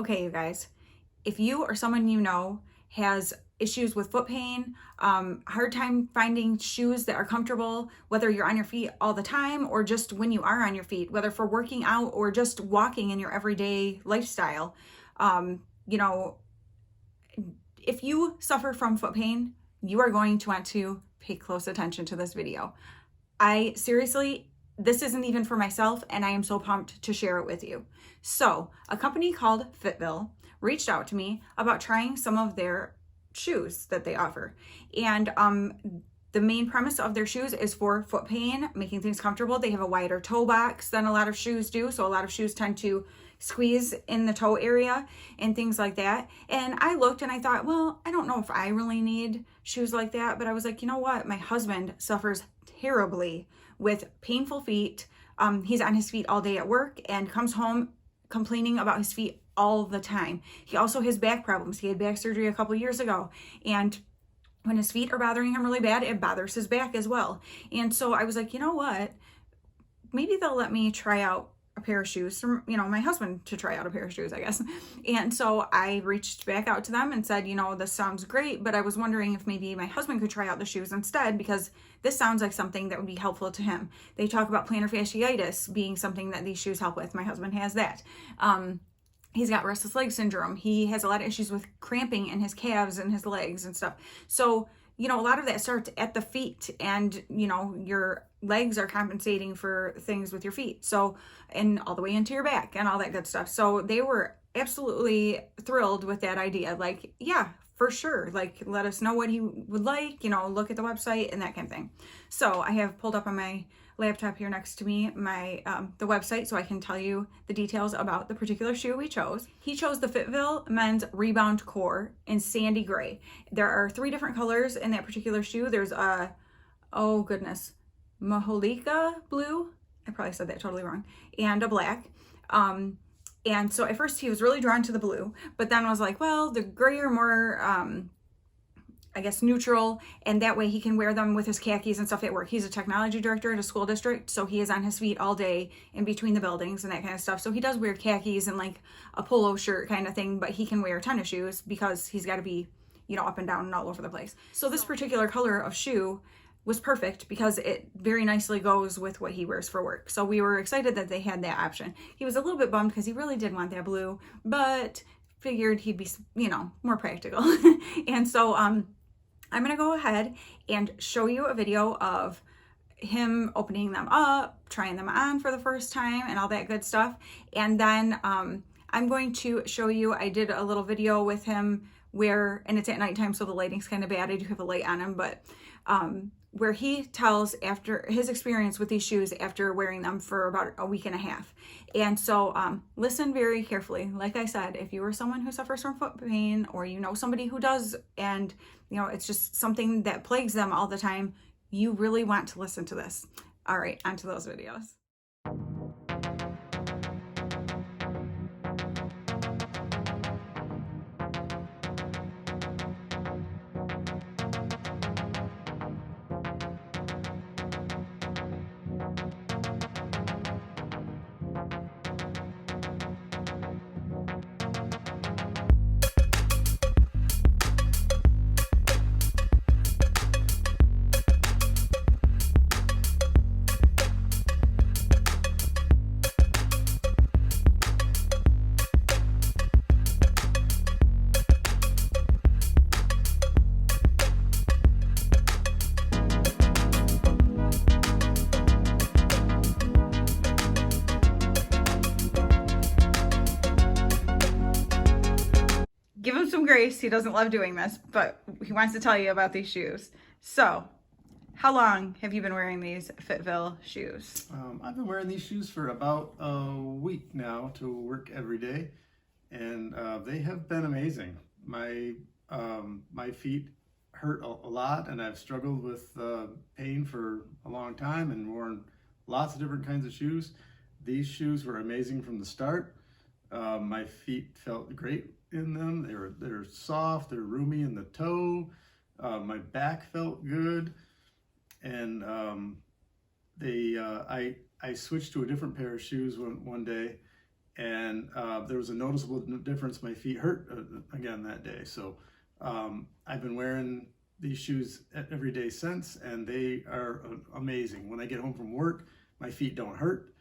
Okay, you guys, if you or someone you know has issues with foot pain, hard time finding shoes that are comfortable, whether you're on your feet all the time or just when you are on your feet, whether for working out or just walking in your everyday lifestyle, you know, if you suffer from foot pain, you are going to want to pay close attention to this video. I seriously, this isn't even for myself, and I am so pumped to share it with you. So, a company called Fitville reached out to me about trying some of their shoes that they offer. And the main premise of their shoes is for foot pain, making things comfortable. They have a wider toe box than a lot of shoes do. So a lot of shoes tend to squeeze in the toe area and things like that. And I looked and I thought, well, I don't know if I really need shoes like that. But I was like, you know what? My husband suffers terribly with painful feet. He's on his feet all day at work and comes home complaining about his feet all the time. He also has back problems. He had back surgery a couple years ago, and when his feet are bothering him really bad, it bothers his back as well. And so I was like, you know what? Maybe they'll let me try out a pair of shoes from, my husband to try out a pair of shoes, I guess. And so I reached back out to them and said, this sounds great, but I was wondering if maybe my husband could try out the shoes instead, because this sounds like something that would be helpful to him. They talk about plantar fasciitis being something that these shoes help with. My husband has that. He's got restless leg syndrome. He has a lot of issues with cramping in his calves and his legs and stuff. So, a lot of that starts at the feet, and, your legs are compensating for things with your feet. So, and all the way into your back and all that good stuff. So they were absolutely thrilled with that idea. Like, yeah, for sure. Like, let us know what he would like, look at the website and that kind of thing. So I have pulled up on my laptop here next to me the website so I can tell you the details about the particular shoe we chose. He chose the Fitville Men's Rebound Core in sandy gray. There are 3 different colors in that particular shoe. There's a, oh goodness, Maholika blue. I probably said that totally wrong. And a black. And so at first he was really drawn to the blue, but then was like, well, the gray are more, I guess, neutral, and that way he can wear them with his khakis and stuff at work. He's a technology director at a school district, so he is on his feet all day in between the buildings and that kind of stuff. So he does wear khakis and like a polo shirt kind of thing, but he can wear tennis shoes because he's got to be, up and down and all over the place. So this particular color of shoe was perfect because it very nicely goes with what he wears for work. So we were excited that they had that option. He was a little bit bummed because he really did want that blue, but figured he'd be, more practical. And so, I'm going to go ahead and show you a video of him opening them up, trying them on for the first time and all that good stuff. And then I'm going to show you, I did a little video with him and it's at nighttime, so the lighting's kind of bad. I do have a light on him, but where he tells after his experience with these shoes after wearing them for about a week and a half. And so listen very carefully. Like I said, if you are someone who suffers from foot pain, or somebody who does, and it's just something that plagues them all the time, you really want to listen to this. All right, on to those videos. Give him some grace. He doesn't love doing this, but he wants to tell you about these shoes. So, how long have you been wearing these Fitville shoes? I've been wearing these shoes for about a week now to work every day, and they have been amazing. My feet hurt a lot, and I've struggled with pain for a long time and worn lots of different kinds of shoes. These shoes were amazing from the start. My feet felt great in them. They're soft, they're roomy in the toe. My back felt good, and I switched to a different pair of shoes one day, and there was a noticeable difference. My feet hurt again that day. So I've been wearing these shoes every day since, and they are amazing. When I get home from work, my feet don't hurt.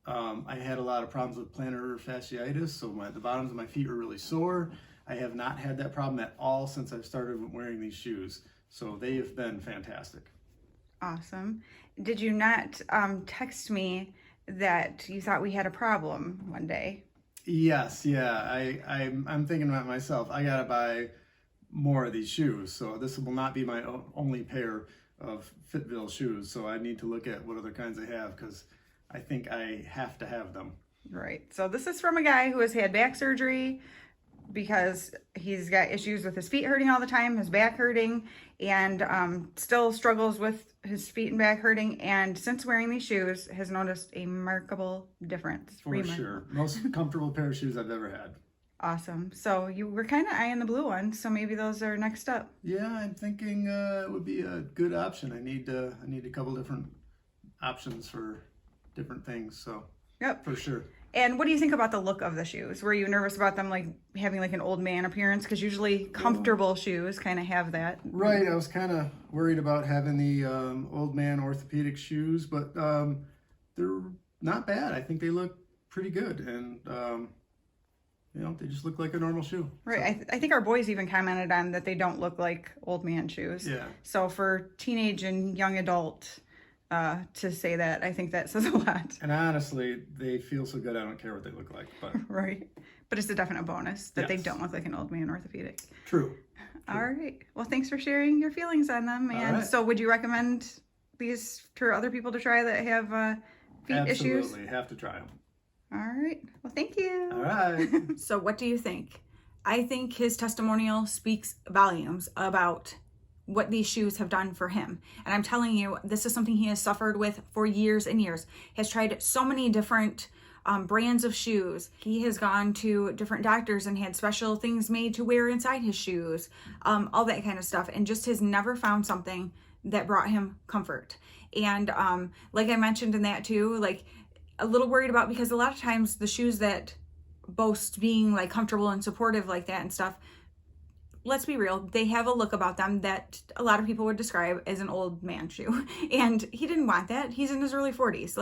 I had a lot of problems with plantar fasciitis, so the bottoms of my feet were really sore. I have not had that problem at all since I've started wearing these shoes. So they have been fantastic. Awesome. Did you not text me that you thought we had a problem one day? Yes, yeah. I'm thinking about myself. I gotta buy more of these shoes. So this will not be my only pair of Fitville shoes. So I need to look at what other kinds I have, because I think I have to have them. Right. So this is from a guy who has had back surgery because he's got issues with his feet hurting all the time, his back hurting, and still struggles with his feet and back hurting. And since wearing these shoes, has noticed a remarkable difference. For sure. Most comfortable pair of shoes I've ever had. Awesome. So you were kind of eyeing the blue one, so maybe those are next up. Yeah, I'm thinking it would be a good option. I need a couple different options for different things. So yep, for sure. And what do you think about the look of the shoes? Were you nervous about them like having like an old man appearance? Because usually comfortable shoes kind of have that. Right. I was kind of worried about having the old man orthopedic shoes, but they're not bad. I think they look pretty good, and they just look like a normal shoe. Right. So. I think our boys even commented on that they don't look like old man shoes. Yeah. So for teenage and young adult to say that, I think that says a lot. And honestly, they feel so good, I don't care what they look like. But right. But it's a definite bonus that they don't look like an old man orthopedic. True. All right. Well, thanks for sharing your feelings on them. And so would you recommend these for other people to try that have feet issues? Absolutely. Have to try them. All right. Well, thank you. All right. So what do you think? I think his testimonial speaks volumes about what these shoes have done for him. And I'm telling you, this is something he has suffered with for years and years. He has tried so many different brands of shoes. He has gone to different doctors and had special things made to wear inside his shoes, all that kind of stuff, and just has never found something that brought him comfort. And like I mentioned in that too, like a little worried about, because a lot of times the shoes that boast being like comfortable and supportive like that and stuff, let's be real, they have a look about them that a lot of people would describe as an old man shoe. And he didn't want that. He's in his early 40s,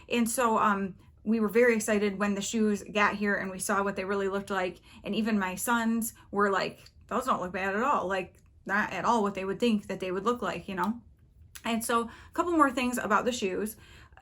and so we were very excited when the shoes got here and we saw what they really looked like. And even my sons were like, those don't look bad at all. Like, not at all what they would think that they would look like, And so a couple more things about the shoes.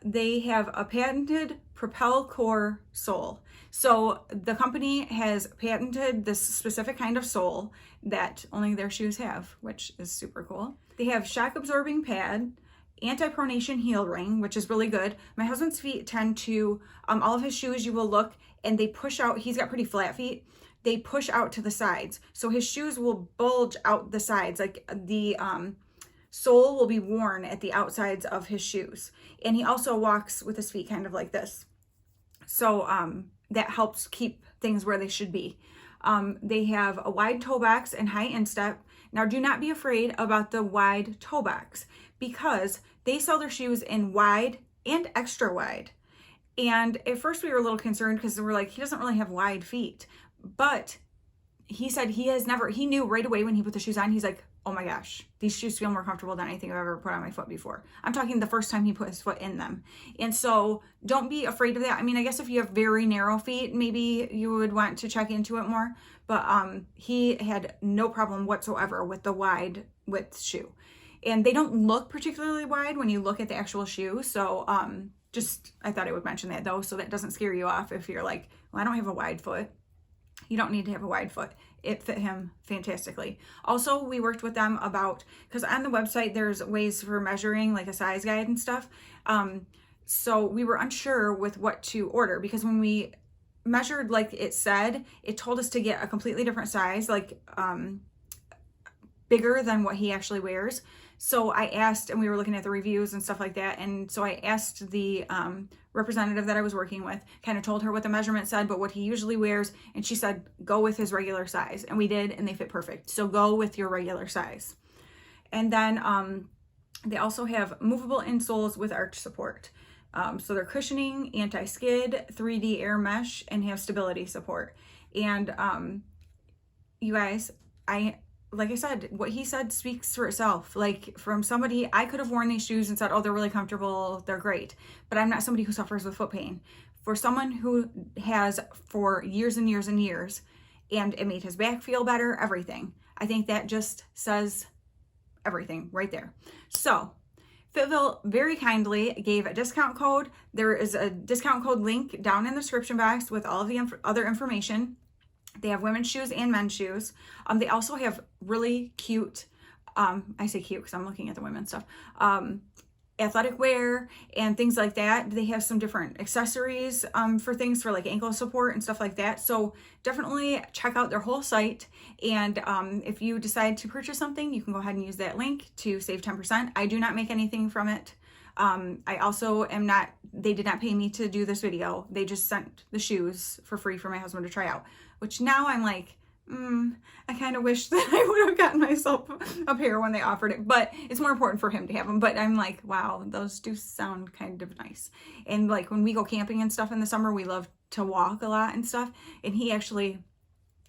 They have a patented Propel Core sole. So the company has patented this specific kind of sole that only their shoes have, which is super cool. They have shock absorbing pad, anti-pronation heel ring, which is really good. My husband's feet tend to, all of his shoes, you will look and they push out. He's got pretty flat feet. They push out to the sides. So his shoes will bulge out the sides. Like the sole will be worn at the outsides of his shoes. And he also walks with his feet kind of like this. So that helps keep things where they should be. They have a wide toe box and high instep. Now, do not be afraid about the wide toe box, because they sell their shoes in wide and extra wide. And at first we were a little concerned because we're like, he doesn't really have wide feet. But he said he knew right away when he put the shoes on, he's like, oh my gosh, these shoes feel more comfortable than anything I've ever put on my foot before. I'm talking the first time he put his foot in them. And so don't be afraid of that. I mean, I guess if you have very narrow feet, maybe you would want to check into it more. But he had no problem whatsoever with the wide width shoe. And they don't look particularly wide when you look at the actual shoe. So I thought I would mention that though, so that doesn't scare you off if you're like, well, I don't have a wide foot. You don't need to have a wide foot. It fit him fantastically. Also, we worked with them about, because on the website, there's ways for measuring like a size guide and stuff. So we were unsure with what to order, because when we measured like it said, it told us to get a completely different size, like bigger than what he actually wears. So I asked, and we were looking at the reviews and stuff like that. And so I asked the representative that I was working with, kind of told her what the measurement said, but what he usually wears. And she said, go with his regular size. And we did, and they fit perfect. So go with your regular size. And then they also have movable insoles with arch support. So they're cushioning, anti-skid, 3D air mesh, and have stability support. And you guys, like I said, what he said speaks for itself. Like, from somebody, I could have worn these shoes and said, oh, they're really comfortable, they're great. But I'm not somebody who suffers with foot pain. For someone who has for years and years and years, and it made his back feel better, everything, I think that just says everything right there. So Fitville very kindly gave a discount code. There is a discount code link down in the description box with all of the other information. They have women's shoes and men's shoes. They also have really cute, I say cute because I'm looking at the women's stuff, athletic wear and things like that. They have some different accessories for things for like ankle support and stuff like that. So definitely check out their whole site. And if you decide to purchase something, you can go ahead and use that link to save 10%. I do not make anything from it. I also am not, they did not pay me to do this video. They just sent the shoes for free for my husband to try out, which now I'm like, I kind of wish that I would have gotten myself a pair when they offered it, but it's more important for him to have them. But I'm like, wow, those do sound kind of nice. And like when we go camping and stuff in the summer, we love to walk a lot and stuff. And he actually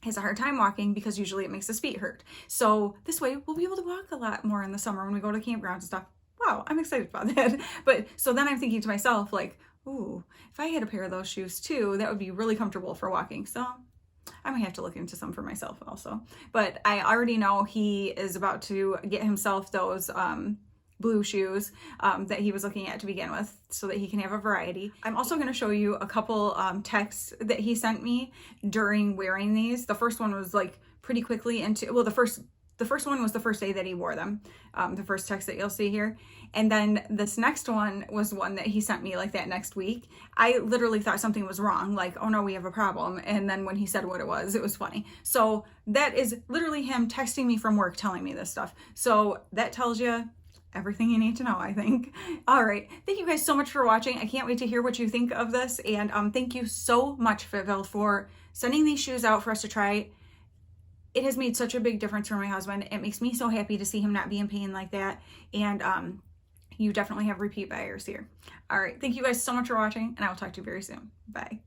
has a hard time walking because usually it makes his feet hurt. So this way we'll be able to walk a lot more in the summer when we go to campgrounds and stuff. Wow, I'm excited about that. But so then I'm thinking to myself, like, ooh, if I had a pair of those shoes too, that would be really comfortable for walking. So I might have to look into some for myself also. But I already know he is about to get himself those blue shoes that he was looking at to begin with, so that he can have a variety. I'm also going to show you a couple texts that he sent me during wearing these. The first one was like pretty quickly into, well, the first one was the first day that he wore them, the first text that you'll see here. And then this next one was one that he sent me like that next week. I literally thought something was wrong, like, oh no, we have a problem. And then when he said what it was funny. So that is literally him texting me from work telling me this stuff. So that tells you everything you need to know, I think. All right. Thank you guys so much for watching. I can't wait to hear what you think of this. And thank you so much, Fitville, for sending these shoes out for us to try. It has made such a big difference for my husband. It makes me so happy to see him not be in pain like that. And you definitely have repeat buyers here. All right. Thank you guys so much for watching, and I will talk to you very soon. Bye.